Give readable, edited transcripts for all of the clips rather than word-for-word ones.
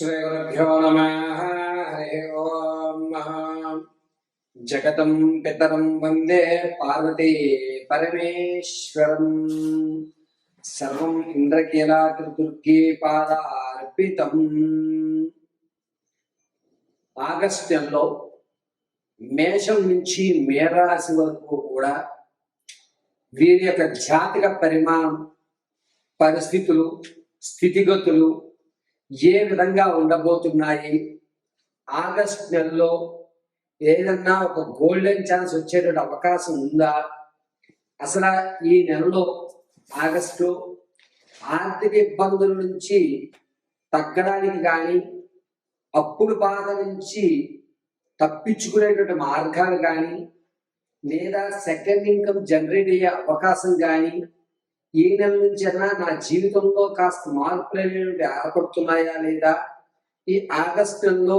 श्रीगुरुभ्यो नमः। हरि ओम। जगतं पितरं वन्दे पार्वती परमेश्वरं। सर्वं इंद्रकीलाद्रिदुर्गे पादार्पितम्। ఆగస్టు నెలలో మేషం నుంచి మేరాశి వరకు కూడా వీరి యొక్క జాతక పరిమాణం, పరిస్థితులు, స్థితిగతులు ఏ విధంగా ఉండబోతున్నాయి, ఆగస్టు నెలలో ఏదన్నా ఒక గోల్డెన్ ఛాన్స్ వచ్చేటువంటి అవకాశం ఉందా, అసలు ఈ నెలలో ఆగస్టు ఆర్థిక ఇబ్బందుల నుంచి తగ్గడానికి కానీ, అప్పుల బాధ నుంచి తప్పించుకునేటువంటి మార్గాలు కానీ, లేదా సెకండ్ ఇన్కమ్ జనరేట్ అయ్యే అవకాశం కానీ, ఈ నెల నుంచి అన్నా నా జీవితంలో కాస్త మార్పులు అనేవి ఏర్పడుతున్నాయా లేదా, ఈ ఆగస్టు నెలలో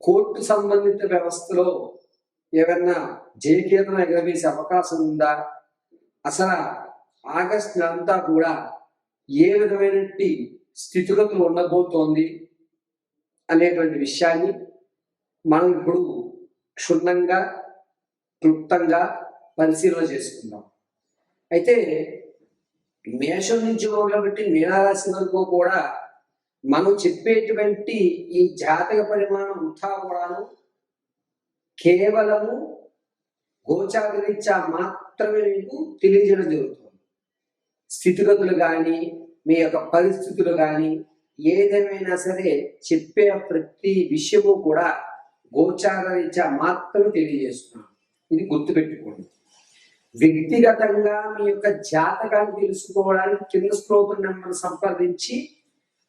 కోర్టు సంబంధిత వ్యవస్థలో ఏమన్నా జయకేతనం ఎగరవేసే అవకాశం ఉందా, అసలు ఆగస్టు నెలంతా కూడా ఏ విధమైనటువంటి స్థితిగతులు ఉండబోతోంది అనేటువంటి విషయాన్ని మనం ఇప్పుడు క్షుణ్ణంగా క్లుప్తంగా పరిశీలన చేసుకుందాం. అయితే మేషం నుంచి మొదలుపెట్టి మీనరాశి వరకు కూడా మనం చెప్పేటువంటి ఈ జాతక పరిమాణం అంతా కూడాను కేవలము గోచారరీత్యా మాత్రమే మీకు తెలియజేయడం జరుగుతుంది. స్థితిగతులు కానీ, మీ యొక్క పరిస్థితులు కానీ, ఏదేమైనా సరే చెప్పే ప్రతి విషయము కూడా గోచారరీత్యా మాత్రమే తెలియజేస్తున్నాం. ఇది గుర్తుపెట్టుకోండి. వ్యక్తిగతంగా మీ యొక్క జాతకాన్ని తెలుసుకోవడానికి కింద స్తోత్ర నెంబర్ సంప్రదించి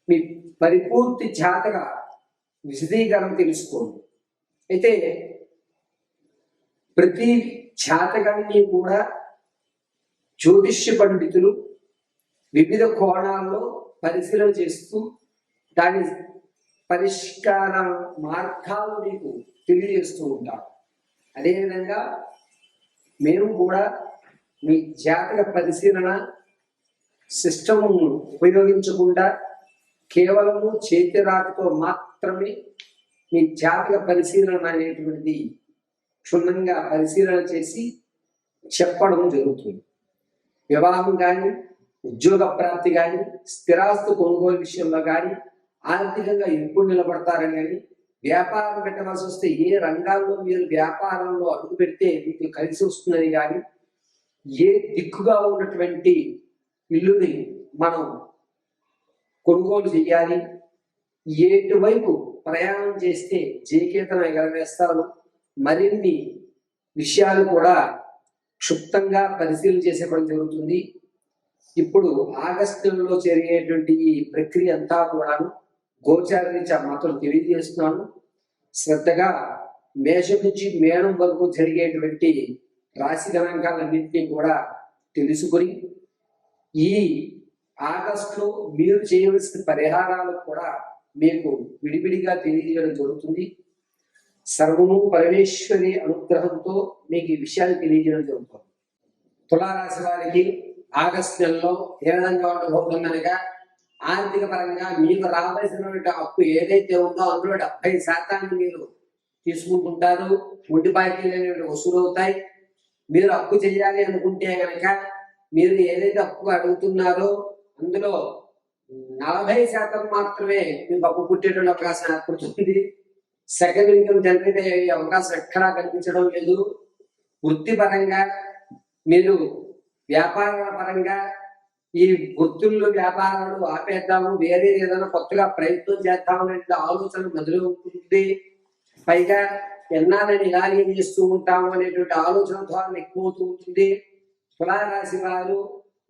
మీ పరిపూర్తి జాతక విశదీకరణ తెలుసుకోండి. అయితే ప్రతి జాతకాన్ని కూడా జ్యోతిష్య పండితులు వివిధ కోణాల్లో పరిశీలన చేస్తూ దాని పరిష్కార మార్గాలు మీకు తెలియజేస్తూ ఉంటారు. అదేవిధంగా మేము కూడా మీ జాతక పరిశీలన సిస్టమ్ ఉపయోగించకుండా కేవలము చేతి రాతతో మాత్రమే మీ జాతక పరిశీలన అనేటువంటిది క్షుణ్ణంగా పరిశీలన చేసి చెప్పడం జరుగుతుంది. వివాహం కానీ, ఉద్యోగ ప్రాప్తి కానీ, స్థిరాస్తు కొనుగోలు విషయంలో కానీ, ఆర్థికంగా ఎప్పుడు నిలబడతారని కానీ, వ్యాపారం పెట్టవలసి వస్తే ఏ రంగాల్లో మీరు వ్యాపారంలో అడుగు పెడితే మీకు కలిసి వస్తుందని కానీ, ఏ దిక్కుగా ఉన్నటువంటి ఇల్లుని మనం కొనుగోలు చేయాలి, ఎటువైపు ప్రయాణం చేస్తే జయకేతనం ఎగరవేస్తారు, మరిన్ని విషయాలు కూడా క్షుప్తంగా పరిశీలన చేసేయడం జరుగుతుంది. ఇప్పుడు ఆగస్టు నెలలో జరిగేటువంటి ఈ ప్రక్రియ అంతా కూడాను గోచారరీత్యా మాత్రం తెలియజేస్తున్నాను. శ్రద్ధగా మేషం నుంచి మేనం వరకు జరిగేటువంటి రాశి గణాంకాలన్నింటినీ కూడా తెలుసుకొని ఈ ఆగస్టులో మీరు చేయవలసిన పరిహారాలు కూడా మీకు విడివిడిగా తెలియజేయడం జరుగుతుంది. సర్వము పరమేశ్వరి అనుగ్రహంతో మీకు ఈ విషయాన్ని తెలియజేయడం జరుగుతుంది. తులారాశి వారికి ఆగస్టు నెలలో ఏ విధంగా ఉండబోతుందనగా, ఆర్థిక పరంగా మీకు రావాల్సినటువంటి అప్పు ఏదైతే ఉందో అందులో 70% మీరు తీసుకుంటుంటారు. ముడి బాకీలు వసూలు అవుతాయి. మీరు అప్పు చేయాలి అనుకుంటే కనుక మీరు ఏదైతే అప్పు అడుగుతున్నారో అందులో 40% మాత్రమే మీకు అప్పు పుట్టేటువంటి అవకాశం ఏర్పడుతుంది. సెకండ్ ఇన్కమ్ జనరేట్ అయ్యే అవకాశం ఎక్కడా కనిపించడం లేదు. వృత్తిపరంగా మీరు వ్యాపారాల పరంగా ఈ వృత్తుల్లో వ్యాపారాలు ఆపేద్దాము, వేరే ఏదైనా కొత్తగా ప్రయత్నం చేద్దామనే ఆలోచన మొదలు ఉంటుంది. పైగా ఎన్నాలని ఇలాగే చేస్తూ ఉంటాము అనేటువంటి ఆలోచన ద్వారా ఎక్కువ అవుతూ ఉంటుంది. తులారాశి వారు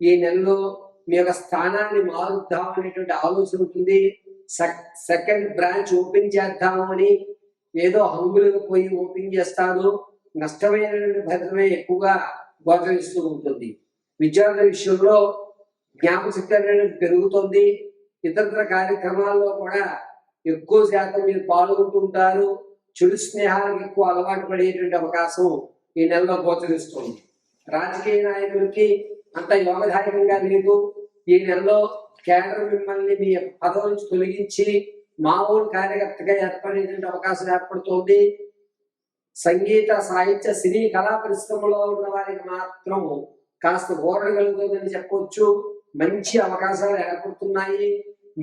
ఈ నెలలో మీ యొక్క స్థానాన్ని మారుద్దాం అనేటువంటి ఆలోచన ఉంటుంది. సెకండ్ బ్రాంచ్ ఓపెన్ చేద్దాము అని ఏదో హంగులకు పోయి ఓపెన్ చేస్తాను, నష్టమైనటువంటి ఫలితమే ఎక్కువగా గోచరిస్తూ ఉంటుంది. విద్యార్థుల విషయంలో జ్ఞాపకశక్తి అనేది పెరుగుతుంది. ఇతర కార్యక్రమాల్లో కూడా ఎక్కువ శాతం మీరు పాల్గొంటుంటారు. చెడు స్నేహాలకు ఎక్కువ అలవాటు పడేటువంటి అవకాశం ఈ నెలలో గోచరిస్తుంది. రాజకీయ నాయకులకి అంత యోగదాయకంగా లేదు. ఈ నెలలో కేంద్రం మిమ్మల్ని మీ పదవి నుంచి తొలగించి మామూలు కార్యకర్తగా ఏర్పడేటువంటి అవకాశం ఏర్పడుతోంది. సంగీత సాహిత్య సినీ కళా పరిశ్రమలో ఉన్న వారికి మాత్రం కాస్త ఊరట కలుగుతుందని చెప్పవచ్చు. మంచి అవకాశాలు ఏర్పడుతున్నాయి.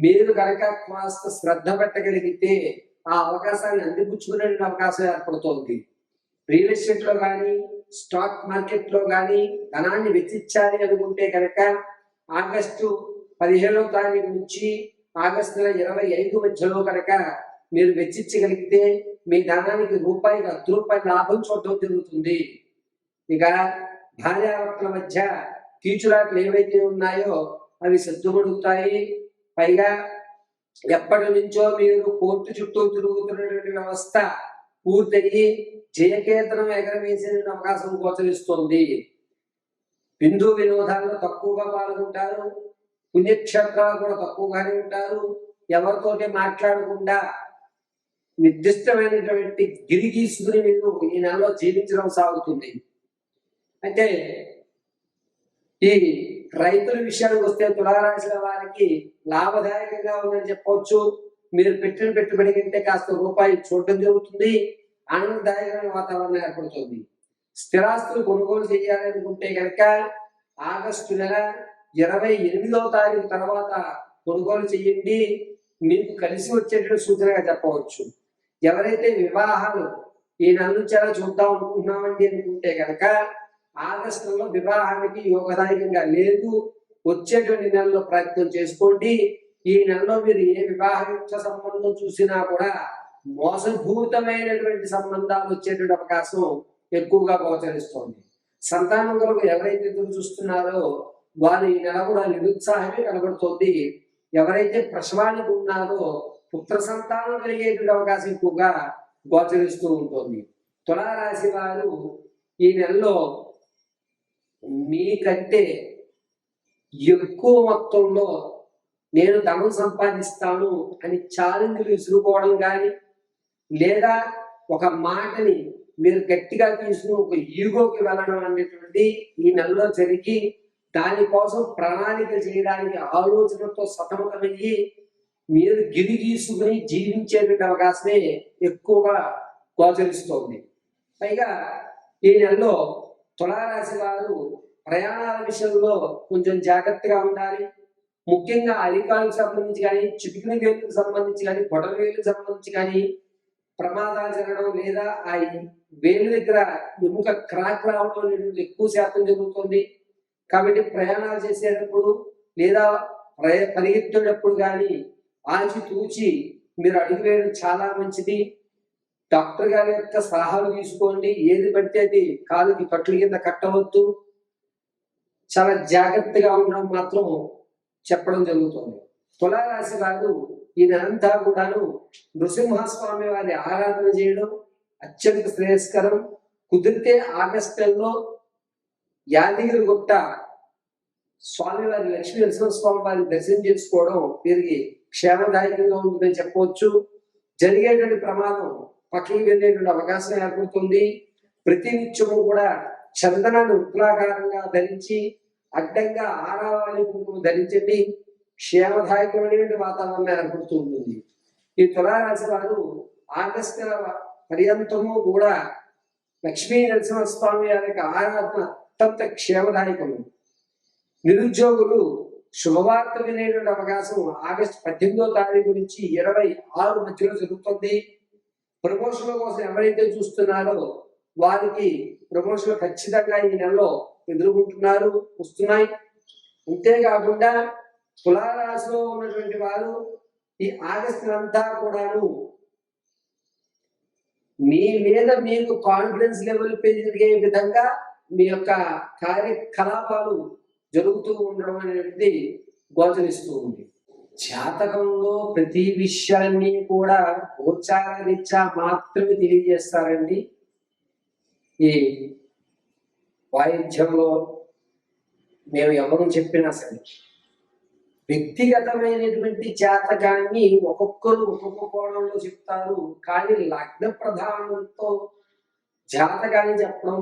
మీరు కనుక కాస్త శ్రద్ధ పెట్టగలిగితే ఆ అవకాశాన్ని అందిపుచ్చుకునే అవకాశం ఏర్పడుతోంది. రియల్ ఎస్టేట్ లో కానీ స్టాక్ మార్కెట్ లో కానీ ధనాన్ని వెచ్చించాలి అనుకుంటే కనుక ఆగస్టు 15వ తారీఖు నుంచి ఆగస్టు 25 మధ్యలో కనుక మీరు వెచ్చించగలిగితే మీ ధనానికి రూపాయికి 10 రూపాయల లాభం చూడటం జరుగుతుంది. ఇక భార్యాభర్తల మధ్య కీచులాట్లు ఏవైతే ఉన్నాయో అవి సర్దుమడుగుతాయి. పైగా ఎప్పటి నుంచో మీరు కోర్టు చుట్టూ తిరుగుతున్నటువంటి వ్యవస్థ పూర్తయి జయకేతనం ఎగరవేసే అవకాశం గోచరిస్తోంది. హిందూ వినోదాల్లో తక్కువగా పాల్గొంటారు. పుణ్యక్షేత్రాలు కూడా తక్కువగానే ఉంటారు. ఎవరితోటి మాట్లాడకుండా నిర్దిష్టమైనటువంటి గిరి గీసుకుని మీరు ఈ నెలలో జీవించడం సాగుతుంది. అయితే ఈ రైతుల విషయానికి వస్తే తులారాశుల వారికి లాభదాయకంగా ఉందని చెప్పవచ్చు. మీరు పెట్టిన పెట్టుబడి కంటే కాస్త రూపాయి చూడటం జరుగుతుంది. ఆనందదాయకమైన వాతావరణం ఏర్పడుతుంది. స్థిరాస్తులు కొనుగోలు చేయాలనుకుంటే కనుక ఆగస్టు నెల 28వ తారీఖు తర్వాత కొనుగోలు చేయండి. మీకు కలిసి వచ్చేటువంటి సూచనగా చెప్పవచ్చు. ఎవరైతే వివాహాలు ఈ నెల నుంచి అలా చూద్దాం అనుకుంటున్నామండి అనుకుంటే కనుక ఆగస్టులో వివాహానికి యోగదాయకంగా లేదు. వచ్చేటువంటి నెలలో ప్రయత్నం చేసుకోండి. ఈ నెలలో మీరు ఏ వివాహ సంబంధం చూసినా కూడా మోసపూరితమైనటువంటి సంబంధాలు వచ్చేటువంటి అవకాశం ఎక్కువగా గోచరిస్తోంది. సంతానం కొరకు ఎవరైతే ఎదురు చూస్తున్నారో వారు ఈ నెల కూడా నిరుత్సాహమే కనబడుతోంది. ఎవరైతే ప్రసవానికి ఉన్నారో పుత్ర సంతానం కలిగేటువంటి అవకాశం ఎక్కువగా గోచరిస్తూ ఉంటుంది. తులారాశి వారు ఈ నెలలో మీకంటే ఎక్కువ మొత్తంలో నేను ధనం సంపాదిస్తాను అని ఛాలెంజ్లు విసురుకోవడం కానీ, లేదా ఒక మాటని మీరు గట్టిగా తీసుకుని ఒక ఈగోకి వెళ్ళడం అనేటువంటి ఈ నెలలో జరిగి దానికోసం ప్రణాళిక చేయడానికి ఆలోచనతో సతమతమయ్యి మీరు గిరి గీసుకుని జీవించేటువంటి అవకాశమే ఎక్కువగా గోచరిస్తోంది. పైగా ఈ నెలలో తులారాశి వారు ప్రయాణాల విషయంలో కొంచెం జాగ్రత్తగా ఉండాలి. ముఖ్యంగా అరికాలకు సంబంధించి కానీ, చిటికిన వేలుకు సంబంధించి కానీ, బొటన వేలుకు సంబంధించి కానీ ప్రమాదాలు జరగడం, లేదా ఆ వేలు దగ్గర ఎముక క్రాక్ రావడం అనేటువంటి ఎక్కువ శాతం జరుగుతుంది. కాబట్టి ప్రయాణాలు చేసేటప్పుడు లేదా పరిగెత్తేటప్పుడు కానీ ఆచితూచి మీరు అడుగు వేయడం చాలా మంచిది. డాక్టర్ గారి యొక్క సలహాలు తీసుకోండి. ఏది పడితే అది కాలుకి కట్లు కింద కట్టవద్దు. చాలా జాగ్రత్తగా ఉండడం మాత్రం చెప్పడం జరుగుతుంది. తులారాశి వారు ఈ నెలంతా కూడాను నృసింహస్వామి వారి ఆరాధన చేయడం అత్యంత శ్రేయస్కరం. కుదిరితే ఆగస్టులో యాదగిరి గుట్ట స్వామివారి లక్ష్మీ నరసింహస్వామి వారిని దర్శనం చేసుకోవడం వీరికి క్షేమదాయకంగా ఉంటుందని చెప్పవచ్చు. జరిగేటువంటి ప్రమాదం పక్కకి వెళ్ళేటువంటి అవకాశం ఏర్పడుతుంది. ప్రతి నిత్యము కూడా చందనాన్ని ఉత్తరాకారంగా ధరించి అడ్డంగా ఆరావాణి కుంకుమ ధరించండి. క్షేమదాయకమైనటువంటి వాతావరణం ఏర్పడుతూ ఉంటుంది. ఈ తులారాశి వారు ఆగస్టు పర్యంతము కూడా లక్ష్మీ నరసింహస్వామి వారి యొక్క ఆరాధన అత్యంత క్షేమదాయకము. నిరుద్యోగులు శుభవార్త వినేటువంటి అవకాశం ఆగస్టు 18వ తారీఖు నుంచి 26 మధ్యలో జరుగుతుంది. ప్రమోషన్ల కోసం ఎవరైతే చూస్తున్నారో వారికి ప్రమోషన్లు ఖచ్చితంగా ఈ నెలలో ఎదుర్కొంటున్నారు, వస్తున్నాయి. అంతేకాకుండా తులారాశిలో ఉన్నటువంటి వారు ఈ ఆగస్టు అంతా కూడాను మీ మీద మీకు కాన్ఫిడెన్స్ లెవెల్ పెరిగే విధంగా మీ యొక్క కార్యకలాపాలు జరుగుతూ ఉండడం అనేది గోచరిస్తూ ఉంది. జాతకంలో ప్రతి విషయాన్ని కూడా గోచారరీత్యా మాత్రమే తెలియజేస్తారండి. ఈ వాయిద్యంలో మేము ఎవరు చెప్పినా సరే వ్యక్తిగతమైనటువంటి జాతకాన్ని ఒక్కొక్కరు ఒక్కొక్క కోణంలో చెప్తారు. కానీ లగ్న ప్రధానంతో జాతకాన్ని చెప్పడం,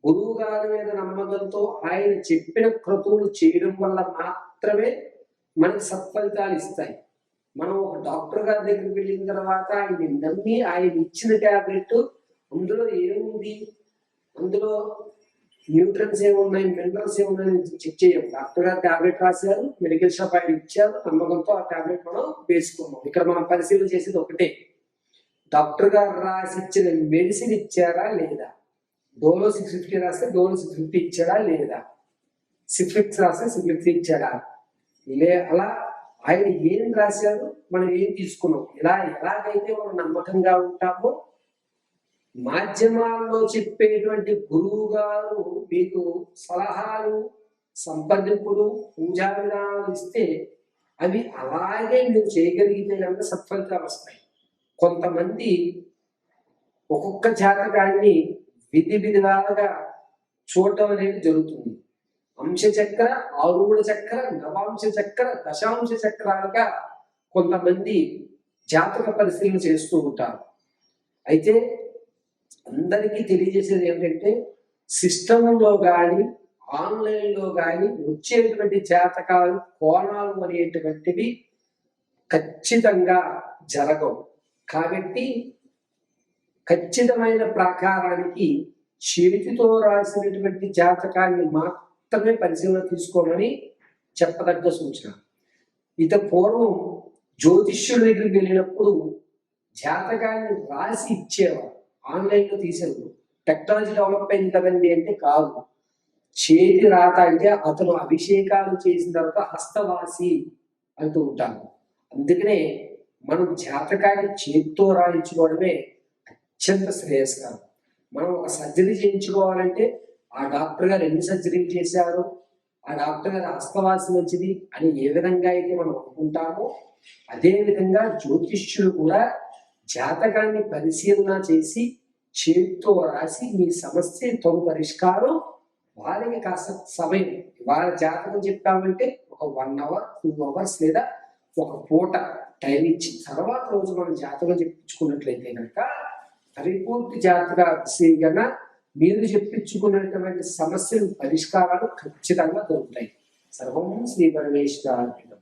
గురువు గారి మీద నమ్మకంతో ఆయన చెప్పిన క్రతువులు చేయడం వల్ల మాత్రమే మనకి సత్ఫలితాలు ఇస్తాయి. మనం ఒక డాక్టర్ గారి దగ్గరికి వెళ్ళిన తర్వాత ఆయన నమ్మి ఆయన ఇచ్చిన ట్యాబ్లెట్ అందులో ఏముంది, అందులో న్యూట్రన్స్ ఏమున్నాయి, మినరల్స్ ఏమున్నాయి చెక్ చేయం. డాక్టర్ గారు ట్యాబ్లెట్ రాశారు, మెడికల్ షాప్ ఆయన ఇచ్చారు, నమ్మకంతో ఆ ట్యాబ్లెట్ మనం వేసుకున్నాం. ఇక్కడ మనం పరిశీలన చేసేది ఒకటే, డాక్టర్ గారు రాసి ఇచ్చిన మెడిసిన్ ఇచ్చారా లేదా. డోలో 650 రాస్తే డోలో 650 ఇచ్చాడా లేదా, సిఫ్లిక్స్ రాస్తే సిఫ్లిక్స్ ఇచ్చాడా అలా ఆయన ఏం రాశారు, మనం ఏం తీసుకున్నాం. ఎలాగైతే మనం నమ్మకంగా ఉంటామో, మాధ్యమాల్లో చెప్పేటువంటి గురువు గారు మీకు సలహాలు, సంప్రదింపులు, పూజా విధానాలు ఇస్తే అవి అలాగే మీరు చేయగలిగితే కనుక సత్ఫలితాలు వస్తాయి. కొంతమంది ఒక్కొక్క జాతకాన్ని విధివిధాలుగా చూడటం అనేది జరుగుతుంది. అంశచక్ర, ఆరుడ చక్ర, నవాంశ చక్ర, దశాంశ చక్రాలుగా కొంతమంది జాతక పరిశీలన చేస్తూ ఉంటారు. అయితే అందరికీ తెలియజేసేది ఏంటంటే, సిస్టంలో కానీ ఆన్లైన్లో కానీ వచ్చేటువంటి జాతకాలు, కోణాలు అనేటువంటివి ఖచ్చితంగా జరగవు. కాబట్టి ఖచ్చితమైన ప్రాకారానికి చేతితో రాసినటువంటి జాతకాన్ని మాత్రమే పరిశీలన తీసుకోమని చెప్పదగ్గ సూచన. ఇత పూర్వం జ్యోతిష్యుడి దగ్గరికి వెళ్ళినప్పుడు జాతకాన్ని రాసి ఇచ్చేవారు, ఆన్లైన్లో తీసేవారు. టెక్నాలజీ డెవలప్ అయింది కదండి అంటే కాదు. చేతి రాత అంటే అతను అభిషేకాలు చేసిన తర్వాత హస్తవాసి అంటూ ఉంటాను. అందుకనే మనం జాతకాన్ని చేతితో రాయించుకోవడమే అత్యంత శ్రేయస్కరం. మనం ఒక సర్జరీ చేయించుకోవాలంటే ఆ డాక్టర్ గారు ఎన్ని సర్జరీలు చేశారు, ఆ డాక్టర్ గారు హస్తవాసి మంచిది అని ఏ విధంగా అయితే మనం అనుకుంటామో, అదే విధంగా జ్యోతిష్యులు కూడా జాతకాన్ని పరిశీలన చేసి చేతితో రాసి మీ సమస్య తగు పరిష్కారం, వారికి కాస్త సమయం, వాళ్ళ జాతకం చెప్పామంటే ఒక 1 hour 2 hours లేదా ఒక పూట టైం ఇచ్చి తర్వాత రోజు మనం జాతకం చెప్పించుకున్నట్లయితే కనుక పరిపూర్తి జాతక పరిశీలన, మీరు చెప్పించుకున్నటువంటి సమస్యలు పరిష్కారాలు ఖచ్చితంగా దొరుకుతాయి. సర్వం శ్రీ పరమేశ్వరార్పితం.